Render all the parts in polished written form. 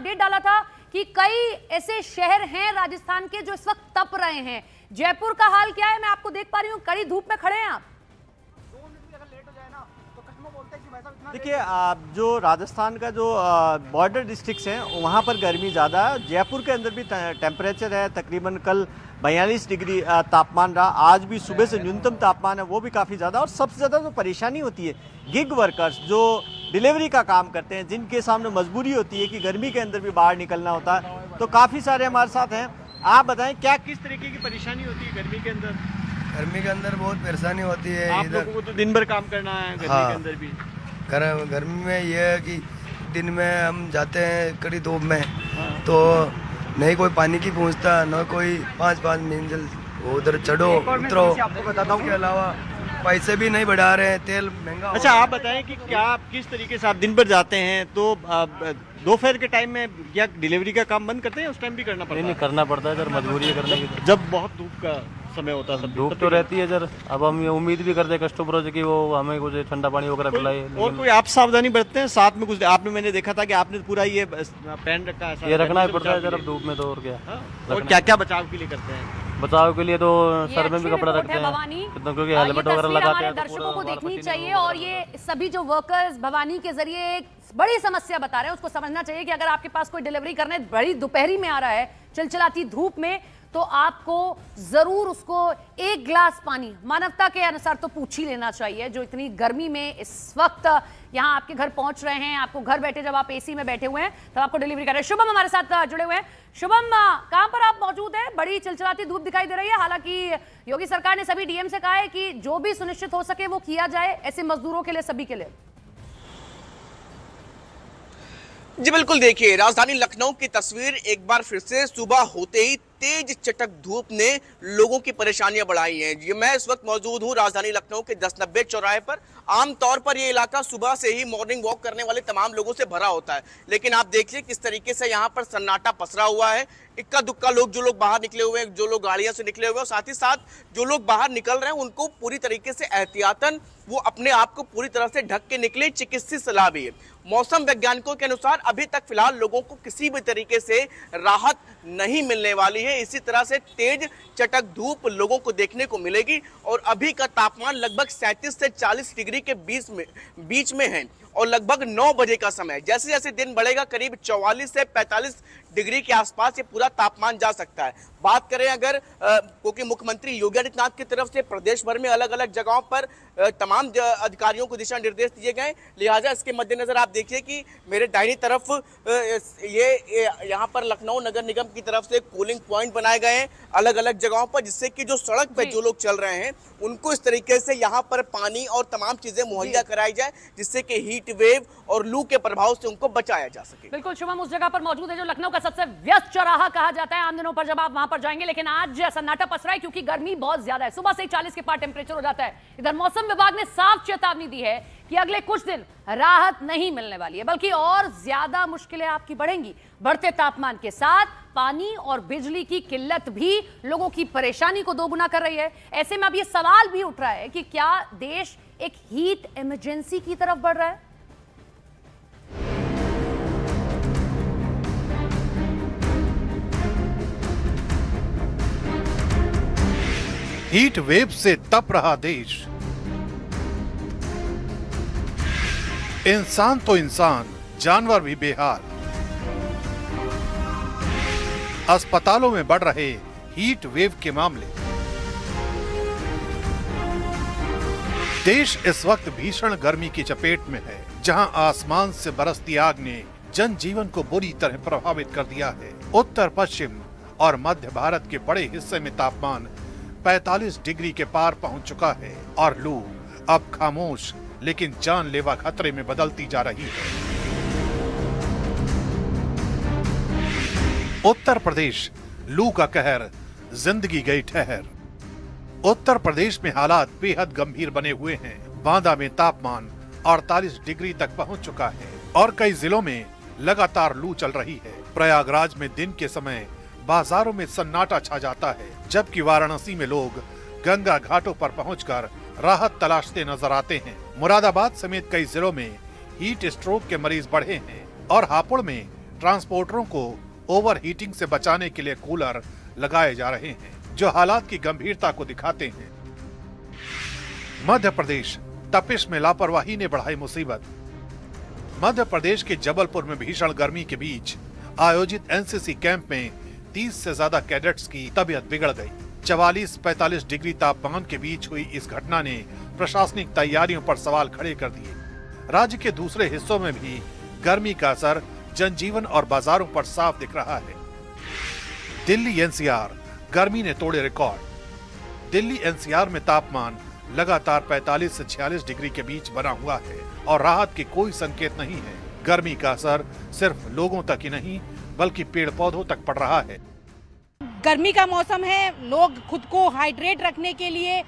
Update डाला था कि कई ऐसे शहर हैं राजस्थान के जो इस वक्त तप रहे हैं। जयपुर का हाल क्या है, मैं आपको देख पा रही हूँ, कड़ी धूप में खड़े हैं आप। देखिए, जो राजस्थान का जो बॉर्डर डिस्ट्रिक्ट्स हैं वहाँ पर गर्मी ज़्यादा है। जयपुर के अंदर भी टेम्परेचर है तकरीबन कल 42 डिग्री तापमान रहा। आज भी सुबह से न्यूनतम तापमान है वो भी काफ़ी ज़्यादा। और सबसे ज़्यादा जो परेशानी होती है गिग वर्कर्स जो डिलीवरी का काम करते हैं, जिनके सामने मजबूरी होती है कि गर्मी के अंदर भी बाहर निकलना होता है, तो काफ़ी सारे हमारे साथ हैं। आप बताएं क्या किस तरीके की परेशानी होती है गर्मी के अंदर? गर्मी के अंदर बहुत परेशानी होती है। आप लोगों को तो दिन भर काम करना है गर्मी के अंदर भी। गर्मी में ये है कि दिन में हम जाते हैं कड़ी धूप में, तो नहीं कोई पानी की पूछता, न कोई 5-5 मंजिल उधर चढ़ो उतरो। आपको बताता हूँ, के अलावा पैसे भी नहीं बढ़ा रहे हैं, तेल महंगा। अच्छा, आप बताएं कि क्या आप किस तरीके से आप दिन भर जाते हैं, तो दोपहर के टाइम में या डिलीवरी का काम बंद करते हैं, उस टाइम भी करना पड़ता है? नहीं करना पड़ता है सर, मजबूरी है करने की। जब बहुत धूप का समय होता है, धूप तो रहती है सर। अब हम ये उम्मीद भी करते हैं कस्टमरों से कि वो हमें कुछ ठंडा पानी वगैरह पिलाए। और कोई आप सावधानी बरतते हैं साथ में? कुछ आपने, मैंने देखा था कि आपने पूरा ये पहन रखा है। ये रखना ही पड़ता है सर अब धूप में, तो और क्या। और क्या क्या बचाव के लिए करते हैं? बचाव के लिए तो सर में भी कपड़ा रखते हैं, क्योंकि हेलमेट वगैरह लगाते हैं। दर्शकों को देखनी चाहिए। और ये सभी जो वर्कर्स भवानी के जरिए एक बड़ी समस्या बता रहे हैं, उसको समझना चाहिए कि अगर आपके पास कोई डिलीवरी करने बड़ी दोपहरी में आ रहा है, चिलचिलाती धूप में, तो आपको जरूर उसको एक ग्लास पानी मानवता के अनुसार तो पूछ ही लेना चाहिए। जो इतनी गर्मी में इस वक्त यहाँ आपके घर पहुंच रहे हैं, आपको घर बैठे जब आप एसी में बैठे हुए हैं तब आपको डिलीवरी कर रहे हैं। शुभम हमारे साथ जुड़े हुए हैं। शुभम, कहां पर आप मौजूद हैं? बड़ी चिलचिलाती धूप दिखाई दे रही है। हालांकि योगी सरकार ने सभी डीएम से कहा है कि जो भी सुनिश्चित हो सके वो किया जाए ऐसे मजदूरों के लिए, सभी के लिए। जी बिल्कुल, देखिए राजधानी लखनऊ की तस्वीर एक बार फिर से सुबह होते ही तेज चटक धूप ने लोगों की परेशानियां बढ़ाई हैं। जी, मैं इस वक्त मौजूद हूं राजधानी लखनऊ के 1090 चौराहे पर। आमतौर पर ये इलाका सुबह से ही मॉर्निंग वॉक करने वाले तमाम लोगों से भरा होता है, लेकिन आप देखिए किस तरीके से यहाँ पर सन्नाटा पसरा हुआ है। इक्का दुक्का लोग, जो लोग बाहर निकले हुए हैं, जो लोग गाड़ियों से निकले हुए हैं, और साथ ही साथ जो लोग बाहर निकल रहे हैं उनको पूरी तरीके से एहतियातन वो अपने आप को पूरी तरह से ढक के निकले। चिकित्सीय सलाह भी है। मौसम वैज्ञानिकों के अनुसार अभी तक फिलहाल लोगों को किसी भी तरीके से राहत नहीं मिलने वाली है। इसी तरह से तेज चटक धूप लोगों को देखने को मिलेगी। और अभी का तापमान लगभग 37 से 40 डिग्री के बीच में है। और लगभग 9 बजे का समय, जैसे जैसे दिन बढ़ेगा करीब 44 से 45 डिग्री के आसपास ये पूरा तापमान जा सकता है। बात करें अगर, क्योंकि मुख्यमंत्री योगी आदित्यनाथ की तरफ से प्रदेश भर में अलग अलग जगहों पर तमाम अधिकारियों को दिशा निर्देश दिए गए, लिहाजा इसके मद्देनजर आप देखिए कि मेरे दाहिनी तरफ ये यहाँ पर लखनऊ नगर निगम की तरफ से कूलिंग पॉइंट बनाए गए हैं अलग अलग जगहों पर, जिससे कि जो सड़क पे जो लोग चल रहे हैं उनको इस तरीके से यहाँ पर पानी और तमाम चीजें मुहैया कराई जाए, जिससे कि हीट वेव और लू के प्रभाव से उनको बचाया जा सके। बिल्कुल, शुभम उस जगह पर मौजूद है जो लखनऊ का सबसे व्यस्त चौराहा कहा जाता है आम दिनों पर जब आप वहां पर जाएंगे, लेकिन आज सन्नाटा पसरा है क्योंकि गर्मी बहुत ज्यादा है। सुबह से 40 के पार टेम्परेचर हो जाता है। इधर मौसम विभाग ने साफ चेतावनी दी है कि अगले कुछ दिन राहत नहीं मिलने वाली है, बल्कि और ज्यादा मुश्किलें आपकी बढ़ेंगी। बढ़ते तापमान के साथ पानी और बिजली की किल्लत भी लोगों की परेशानी को दोगुना कर रही है। ऐसे में अब ये सवाल भी उठ रहा है कि क्या देश एक हीट इमरजेंसी की तरफ बढ़ रहा है? हीट वेव से तप रहा देश। इंसान तो इंसान, जानवर भी बेहाल। अस्पतालों में बढ़ रहे हीट वेव के मामले। देश इस वक्त भीषण गर्मी की चपेट में है, जहां आसमान से बरसती आग ने जनजीवन को बुरी तरह प्रभावित कर दिया है। उत्तर पश्चिम और मध्य भारत के बड़े हिस्से में तापमान 45 डिग्री के पार पहुंच चुका है और लू अब खामोश लेकिन जानलेवा खतरे में बदलती जा रही है। उत्तर प्रदेश, लू का कहर, जिंदगी गई ठहर। उत्तर प्रदेश में हालात बेहद गंभीर बने हुए हैं। बांदा में तापमान 48 डिग्री तक पहुंच चुका है और कई जिलों में लगातार लू चल रही है। प्रयागराज में दिन के समय बाजारों में सन्नाटा छा जाता है, जबकि वाराणसी में लोग गंगा घाटों पर पहुंचकर राहत तलाशते नजर आते हैं। मुरादाबाद समेत कई जिलों में हीट स्ट्रोक के मरीज बढ़े हैं और हापुड़ में ट्रांसपोर्टरों को ओवर हीटिंग से बचाने के लिए कूलर लगाए जा रहे हैं, जो हालात की गंभीरता को दिखाते हैं। मध्य प्रदेश तपिश में लापरवाही ने बढ़ाई मुसीबत। मध्य प्रदेश के जबलपुर में भीषण गर्मी के बीच आयोजित एनसीसी कैंप में 30 से ज्यादा कैडेट्स की तबीयत बिगड़ गई। 44-45 डिग्री तापमान के बीच हुई इस घटना ने प्रशासनिक तैयारियों पर सवाल खड़े कर दिए। राज्य के दूसरे हिस्सों में भी गर्मी का असर जनजीवन और बाजारों पर साफ दिख रहा है। दिल्ली एनसीआर गर्मी ने तोड़े रिकॉर्ड। दिल्ली एनसीआर में तापमान लगातार 45 से 46 डिग्री के बीच बना हुआ है और राहत के कोई संकेत नहीं है। गर्मी का असर सिर्फ लोगों तक ही नहीं बल्कि पेड़ पौधों तक पड़ रहा है। गर्मी का मौसम है, लोग खुद को हाइड्रेट रखने के लिए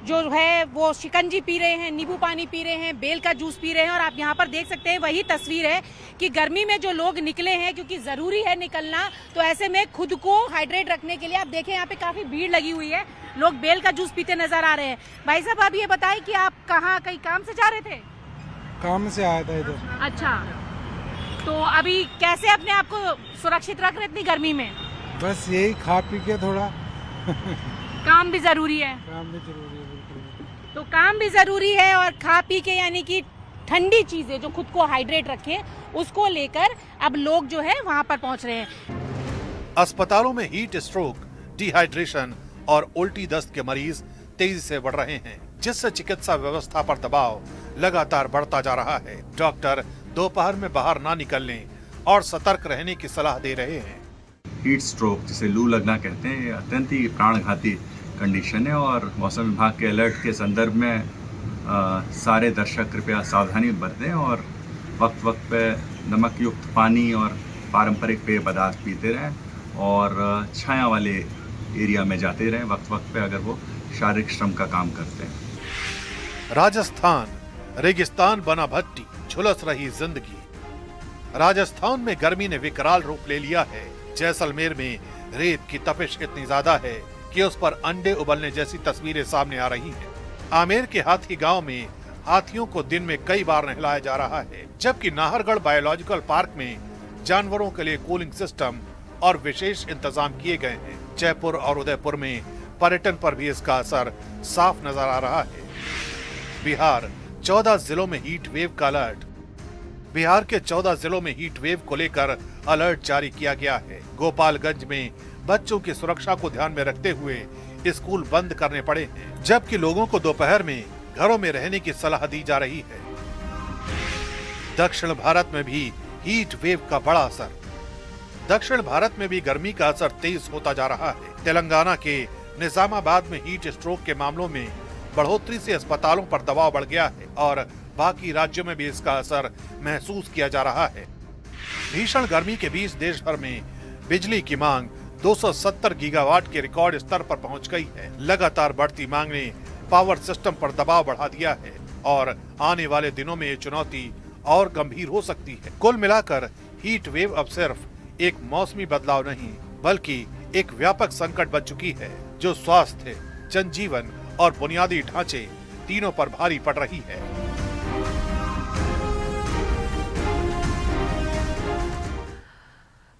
जो है वो शिकंजी पी रहे हैं, नींबू पानी पी रहे हैं, बेल का जूस पी रहे हैं। और आप यहाँ पर देख सकते हैं वही तस्वीर है कि गर्मी में जो लोग निकले हैं, क्योंकि ज़रूरी है निकलना, तो ऐसे में खुद को हाइड्रेट रखने के लिए आप देखें यहाँ पे काफ़ी भीड़ लगी हुई है। लोग बेल का जूस पीते नजर आ रहे हैं। भाई साहब, आप ये बताएं कि आप कहाँ कहीं काम से जा रहे थे? काम से आया था इधर। अच्छा, तो अभी कैसे अपने आप को सुरक्षित रख रहे इतनी गर्मी में? बस यही खा पी के थोड़ा काम भी जरूरी है। काम भी जरूरी है, बिल्कुल। तो काम भी जरूरी है और खा पी के यानी कि ठंडी चीजें जो खुद को हाइड्रेट रखें, उसको लेकर अब लोग जो है वहां पर पहुंच रहे हैं। अस्पतालों में हीट स्ट्रोक, डिहाइड्रेशन और उल्टी दस्त के मरीज तेजी से बढ़ रहे हैं, जिससे चिकित्सा व्यवस्था पर दबाव लगातार बढ़ता जा रहा है। डॉक्टर दोपहर में बाहर ना निकलने और सतर्क रहने की सलाह दे रहे हैं। हीट स्ट्रोक, जिसे लू लगना कहते हैं, ये अत्यंत ही प्राणघाती कंडीशन है और मौसम विभाग के अलर्ट के संदर्भ में सारे दर्शक कृपया सावधानी बरतें और वक्त वक्त पे नमक युक्त पानी और पारंपरिक पेय पदार्थ पीते रहें और छाया वाले एरिया में जाते रहें वक्त वक्त पे अगर वो शारीरिक श्रम का काम करते हैं। राजस्थान रेगिस्तान बना भट्टी, झुलस रही जिंदगी। राजस्थान में गर्मी ने विकराल रूप ले लिया है। जैसलमेर में रेत की तपिश इतनी ज्यादा है कि उस पर अंडे उबलने जैसी तस्वीरें सामने आ रही हैं। आमेर के हाथी गांव में हाथियों को दिन में कई बार नहलाया जा रहा है, जबकि नाहरगढ़ बायोलॉजिकल पार्क में जानवरों के लिए कूलिंग सिस्टम और विशेष इंतजाम किए गए हैं। जयपुर और उदयपुर में पर्यटन पर भी इसका असर साफ नजर आ रहा है। बिहार 14 जिलों में हीट वेव का अलर्ट। बिहार के 14 जिलों में हीट वेव को लेकर अलर्ट जारी किया गया है। गोपालगंज में बच्चों की सुरक्षा को ध्यान में रखते हुए स्कूल बंद करने पड़े हैं, जबकि लोगों को दोपहर में घरों में रहने की सलाह दी जा रही है। दक्षिण भारत में भी हीट वेव का बड़ा असर। दक्षिण भारत में भी गर्मी का असर तेज होता जा रहा है। तेलंगाना के निजामाबाद में हीट स्ट्रोक के मामलों में बढ़ोतरी से अस्पतालों पर दबाव बढ़ गया है और बाकी राज्यों में भी इसका असर महसूस किया जा रहा है। भीषण गर्मी के बीच देश भर में बिजली की मांग 270 गीगावाट के रिकॉर्ड स्तर पर पहुंच गई है। लगातार बढ़ती मांग ने पावर सिस्टम पर दबाव बढ़ा दिया है और आने वाले दिनों में ये चुनौती और गंभीर हो सकती है। कुल मिलाकर हीट वेव अब सिर्फ एक मौसमी बदलाव नहीं बल्कि एक व्यापक संकट बन चुकी है, जो स्वास्थ्य, जनजीवन और बुनियादी ढांचे तीनों पर भारी पड़ रही है।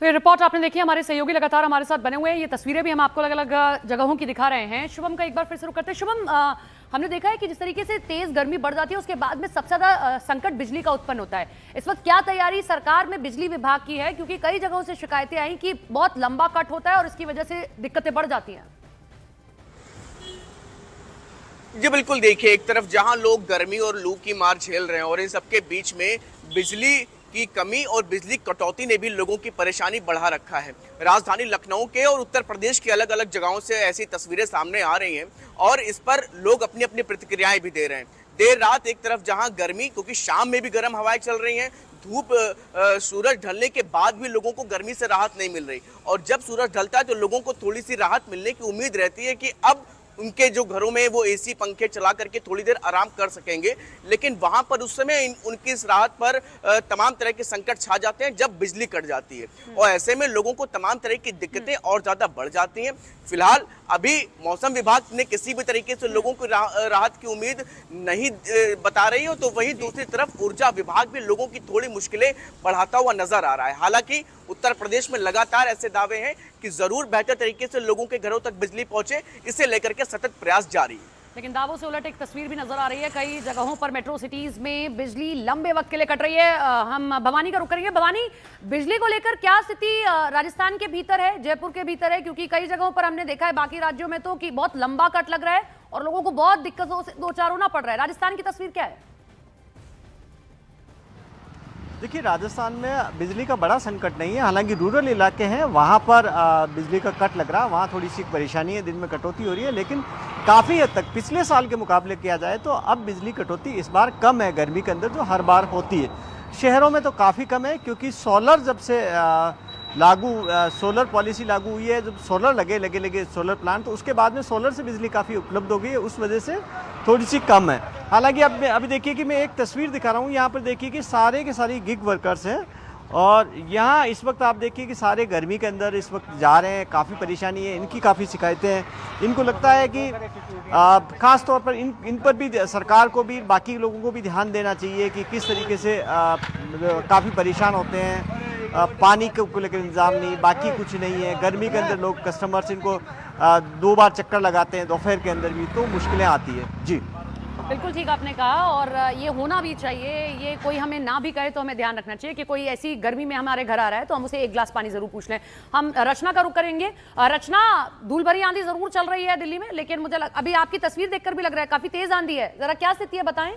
तो ये रिपोर्ट आपने देखी, हमारे सहयोगी लगातार हमारे साथ बने हुए हैं। ये तस्वीरें भी हम आपको अलग अलग जगहों की दिखा रहे हैं। शुभम का एक बार फिर शुरू करते हैं। शुभम, हमने देखा है कि जिस तरीके से तेज गर्मी बढ़ जाती है उसके बाद में सबसे ज्यादा संकट बिजली का उत्पन्न होता है। इस वक्त क्या तैयारी सरकार में बिजली विभाग की है, क्योंकि कई जगहों से शिकायतें आई कि बहुत लंबा कट होता है और इसकी वजह से दिक्कतें बढ़ जाती हैं। जी बिल्कुल, देखिए, एक तरफ जहां लोग गर्मी और लू की मार झेल रहे हैं और इन सबके बीच में बिजली की कमी और बिजली कटौती ने भी लोगों की परेशानी बढ़ा रखा है। राजधानी लखनऊ के और उत्तर प्रदेश की अलग अलग जगहों से ऐसी तस्वीरें सामने आ रही हैं और इस पर लोग अपनी अपनी प्रतिक्रियाएं भी दे रहे हैं। देर रात एक तरफ जहां गर्मी, क्योंकि शाम में भी गर्म हवाएं चल रही हैं, धूप सूरज ढलने के बाद भी लोगों को गर्मी से राहत नहीं मिल रही और जब सूरज ढलता है तो लोगों को थोड़ी सी राहत मिलने की उम्मीद रहती है कि अब उनके जो घरों में वो एसी पंखे चला करके थोड़ी देर आराम कर सकेंगे, लेकिन वहां पर उस समय उनकी इस राहत पर तमाम तरह के संकट छा जाते हैं जब बिजली कट जाती है, और ऐसे में लोगों को तमाम तरह की दिक्कतें और ज्यादा बढ़ जाती हैं। फिलहाल अभी मौसम विभाग ने किसी भी तरीके से लोगों को राहत की उम्मीद नहीं बता रही हो, तो वहीं दूसरी तरफ ऊर्जा विभाग भी लोगों की थोड़ी मुश्किलें बढ़ाता हुआ नजर आ रहा है। हालांकि उत्तर प्रदेश में लगातार ऐसे दावे हैं कि जरूर बेहतर तरीके से लोगों के घरों तक बिजली पहुंचे, इसे लेकर के सतत प्रयास जारी है। लेकिन दावों से उलट एक तस्वीर भी नजर आ रही है। कई जगहों पर मेट्रो सिटीज में बिजली लंबे वक्त के लिए कट रही है। हम भवानी का रुख करेंगे। भवानी, बिजली को लेकर क्या स्थिति राजस्थान के भीतर है, जयपुर के भीतर है? क्योंकि कई जगहों पर हमने देखा है बाकी राज्यों में तो कि बहुत लंबा कट लग रहा है और लोगों को बहुत दिक्कतों से दो चार होना पड़ रहा है। राजस्थान की तस्वीर क्या है? देखिए, राजस्थान में बिजली का बड़ा संकट नहीं है। हालांकि रूरल इलाके हैं, वहाँ पर बिजली का कट लग रहा है, वहाँ थोड़ी सी परेशानी है, दिन में कटौती हो रही है, लेकिन काफ़ी हद तक पिछले साल के मुकाबले किया जाए तो अब बिजली कटौती इस बार कम है गर्मी के अंदर, जो हर बार होती है। शहरों में तो काफ़ी कम है, क्योंकि सोलर जब से सोलर पॉलिसी लागू हुई है, जब सोलर लगे सोलर प्लांट, तो उसके बाद में सोलर से बिजली काफ़ी उपलब्ध हो गई है, उस वजह से थोड़ी सी कम है। हालांकि अब अभी देखिए कि मैं एक तस्वीर दिखा रहा हूँ, यहाँ पर देखिए कि सारे के सारे गिग वर्कर्स हैं और यहाँ इस वक्त आप देखिए कि सारे गर्मी के अंदर इस वक्त जा रहे हैं। काफ़ी परेशानी है, इनकी काफ़ी शिकायतें हैं। इनको लगता है कि ख़ास तौर पर इन पर भी सरकार को भी, बाकी लोगों को भी ध्यान देना चाहिए कि किस तरीके से काफ़ी परेशान होते हैं। पानी को लेकर इंतज़ाम नहीं, बाकी कुछ नहीं है। गर्मी के अंदर लोग कस्टमर्स इनको 2 बार चक्कर लगाते हैं दोपहर के अंदर भी, तो मुश्किलें आती है। जी बिल्कुल ठीक आपने कहा, और ये होना भी चाहिए। ये कोई हमें ना भी कहे तो हमें ध्यान रखना चाहिए कि कोई ऐसी गर्मी में हमारे घर आ रहा है तो हम उसे एक गिलास पानी जरूर पूछ लें। हम रचना का रुख करेंगे। रचना, धूल भरी आंधी जरूर चल रही है दिल्ली में, लेकिन मुझे अभी आपकी तस्वीर देखकर भी लग रहा है काफी तेज आंधी है। जरा क्या स्थिति है, बताएं।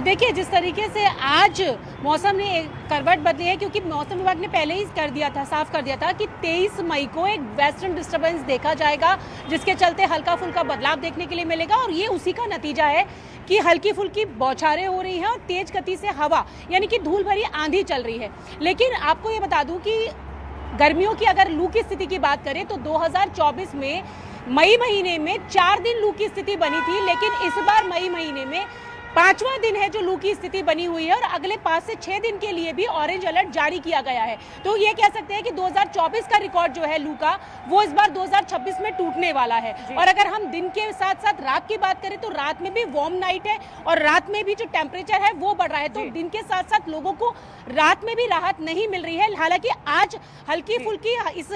देखिए, जिस तरीके से आज मौसम ने करवट बदली है, क्योंकि मौसम विभाग ने पहले ही कर दिया था, साफ कर दिया था कि 23 मई को एक वेस्टर्न डिस्टर्बेंस देखा जाएगा, जिसके चलते हल्का फुल्का बदलाव देखने के लिए मिलेगा। और ये उसी का नतीजा है कि हल्की फुल्की बौछारें हो रही हैं और तेज गति से हवा, यानी कि धूल भरी आंधी चल रही है। लेकिन आपको ये बता दूं कि गर्मियों की अगर लू की स्थिति की बात करें तो 2024 में मई महीने में 4 दिन लू की स्थिति बनी थी, लेकिन इस बार मई महीने में 5वां दिन है जो लू की स्थिति बनी हुई है, और अगले 5 से 6 दिन के लिए भी ऑरेंज अलर्ट जारी किया गया है। तो ये कह सकते हैं कि 2024 का रिकॉर्ड जो है लू का, वो इस बार 2026 में टूटने वाला है। और अगर हम दिन के साथ साथ रात की बात करें तो रात में भी वार्म नाइट है और रात में भी जो टेम्परेचर है वो बढ़ रहा है, तो दिन के साथ साथ लोगों को रात में भी राहत नहीं मिल रही है। हालांकि आज हल्की फुल्की इस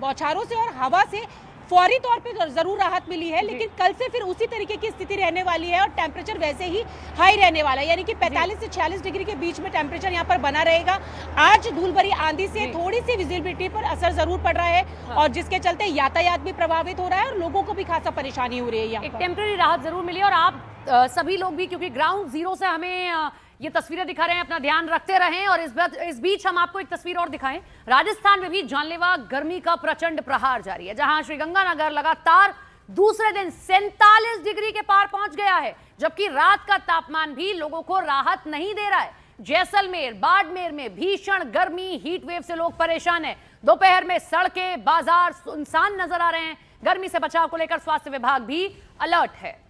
बौछारों से और हवा से फौरी तौर पे जरूर राहत मिली है, लेकिन कल से फिर उसी तरीके की स्थिति रहने वाली है और टेम्परेचर वैसे ही हाई रहने वाला है, यानी कि 45 से 46 डिग्री के बीच में टेम्परेचर यहाँ पर बना रहेगा। आज धूल भरी आंधी से थोड़ी सी विजिबिलिटी पर असर जरूर पड़ रहा है, और जिसके चलते यातायात भी प्रभावित हो रहा है और लोगों को भी खासा परेशानी हो रही है। यहाँ एक टेम्परेरी राहत जरूर मिली, और आप सभी लोग भी, क्योंकि ग्राउंड जीरो से हमें ये तस्वीरें दिखा रहे हैं, अपना ध्यान रखते रहें। और इस बीच हम आपको एक तस्वीर और दिखाएं। राजस्थान में भी जानलेवा गर्मी का प्रचंड प्रहार जारी है, जहां श्रीगंगानगर लगातार दूसरे दिन 47 डिग्री के पार पहुंच गया है, जबकि रात का तापमान भी लोगों को राहत नहीं दे रहा है। जैसलमेर, बाड़मेर में भीषण गर्मी, हीट वेव से लोग परेशान हैं। दोपहर में सड़कें, बाजार सुनसान नजर आ रहे हैं। गर्मी से बचाव को लेकर स्वास्थ्य विभाग भी अलर्ट है।